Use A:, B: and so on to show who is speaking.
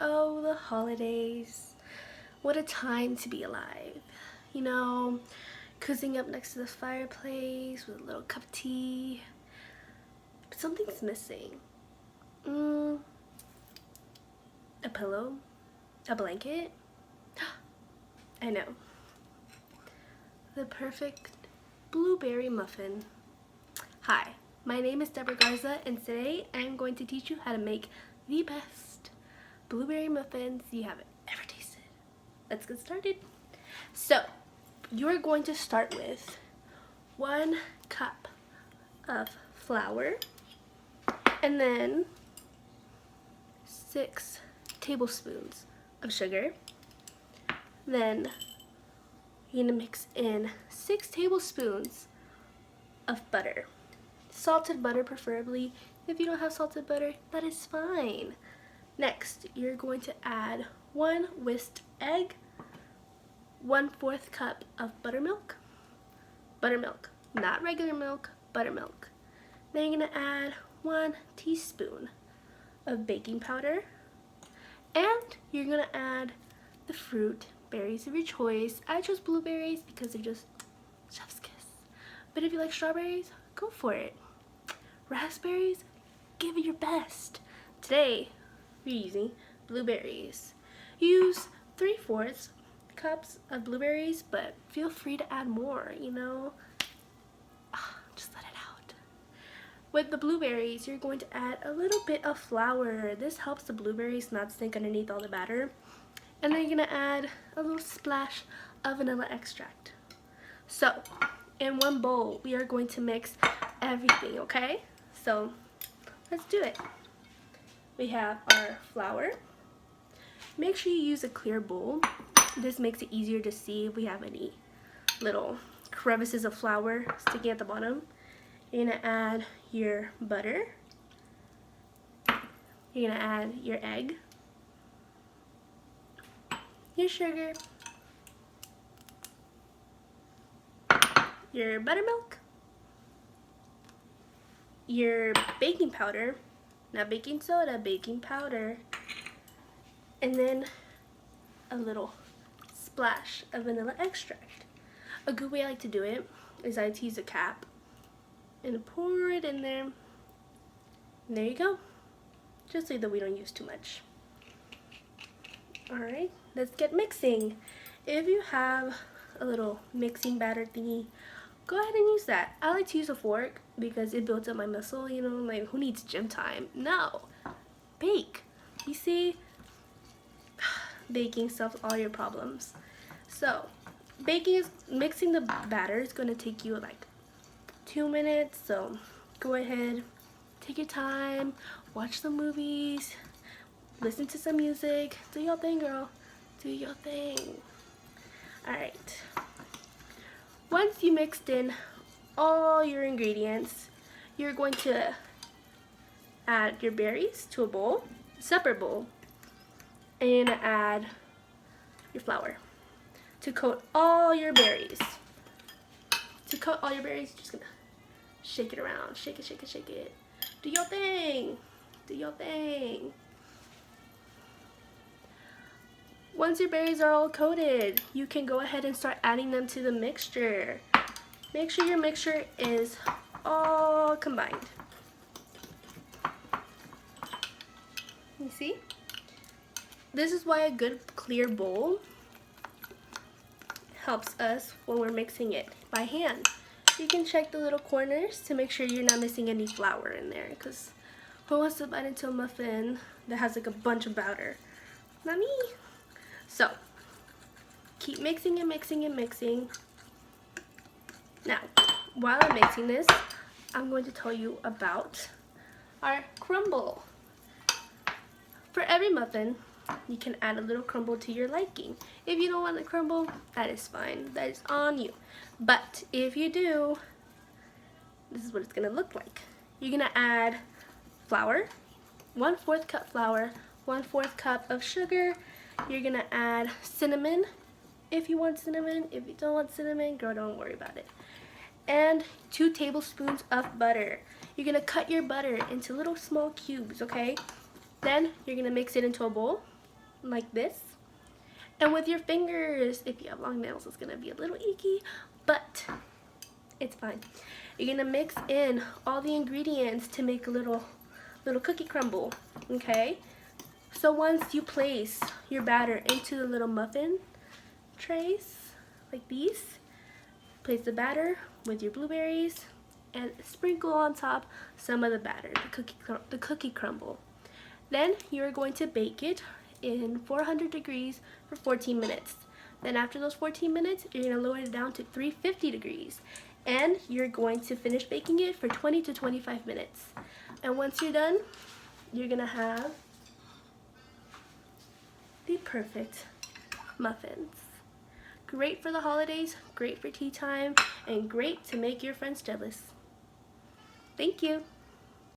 A: Oh, the holidays. What a time to be alive. You know, cozying up next to the fireplace with a little cup of tea. But something's missing. A pillow? A blanket? I know. The perfect blueberry muffin. Hi, my name is Deborah Garza, and today I'm going to teach you how to make the best blueberry muffins you have ever tasted. Let's get started. So, you're going to start with 1 cup of flour and then 6 tablespoons of sugar. Then you're gonna mix in 6 tablespoons of butter. Salted butter preferably. If you don't have salted butter, that is fine. Next, you're going to add 1 whisked egg, 1/4 cup of buttermilk. Buttermilk, not regular milk, buttermilk. Then you're gonna add 1 teaspoon of baking powder, and you're gonna add the fruit, berries of your choice. I chose blueberries because they're just chef's kiss. But if you like strawberries, go for it. Raspberries, give it your best. Today, we're using blueberries. Use 3/4 cups of blueberries, but feel free to add more, you know. Just let it out. With the blueberries, you're going to add a little bit of flour. This helps the blueberries not sink underneath all the batter. And then you're gonna add a little splash of vanilla extract. So, in one bowl, we are going to mix everything, okay? So, let's do it. We have our flour. Make sure you use a clear bowl. This makes it easier to see if we have any little crevices of flour sticking at the bottom. You're gonna add your butter. You're gonna add your egg, your sugar, your buttermilk, your baking powder, not baking soda, baking powder, and then a little splash of vanilla extract. A good way I like to do it is I like to use a cap and pour it in there. And there you go. Just so that we don't use too much. Alright, let's get mixing. If you have a little mixing batter thingy, go ahead and use that. I like to use a fork because it builds up my muscle, you know, like who needs gym time? No, bake. You see, baking solves all your problems. So, mixing the batter is going to take you like 2 minutes, so go ahead, take your time, watch some movies, listen to some music, do your thing, girl, do your thing. Alright, once you mixed in all your ingredients, you're going to add your berries to a bowl, separate bowl, and you're gonna add your flour to coat all your berries. To coat all your berries, you're just gonna shake it around, shake it, shake it, shake it. Do your thing, do your thing. Once your berries are all coated, you can go ahead and start adding them to the mixture. Make sure your mixture is all combined. You see? This is why a good clear bowl helps us when we're mixing it by hand. You can check the little corners to make sure you're not missing any flour in there, because who wants to bite into a muffin that has like a bunch of batter? Not me. So, keep mixing and mixing and mixing. Now, while I'm mixing this, I'm going to tell you about our crumble. For every muffin, you can add a little crumble to your liking. If you don't want the crumble, that is fine. That is on you. But if you do, this is what it's gonna look like. You're gonna add flour, 1/4 cup flour, 1/4 cup of sugar. You're gonna add cinnamon if you want cinnamon. If you don't want cinnamon, girl, don't worry about it. And 2 tablespoons of butter. You're gonna cut your butter into little small cubes, okay? Then you're gonna mix it into a bowl. like this. And with your fingers, if you have long nails, it's gonna be a little icky, but it's fine. You're gonna mix in all the ingredients to make a little cookie crumble, okay? So once you place your batter into the little muffin trays, like these, place the batter with your blueberries and sprinkle on top some of the batter, the cookie crumble. Then you're going to bake it in 400 degrees for 14 minutes. Then after those 14 minutes, you're going to lower it down to 350 degrees. And you're going to finish baking it for 20 to 25 minutes. And once you're done, you're going to have the perfect muffins. Great for the holidays, great for tea time, and great to make your friends jealous. Thank you.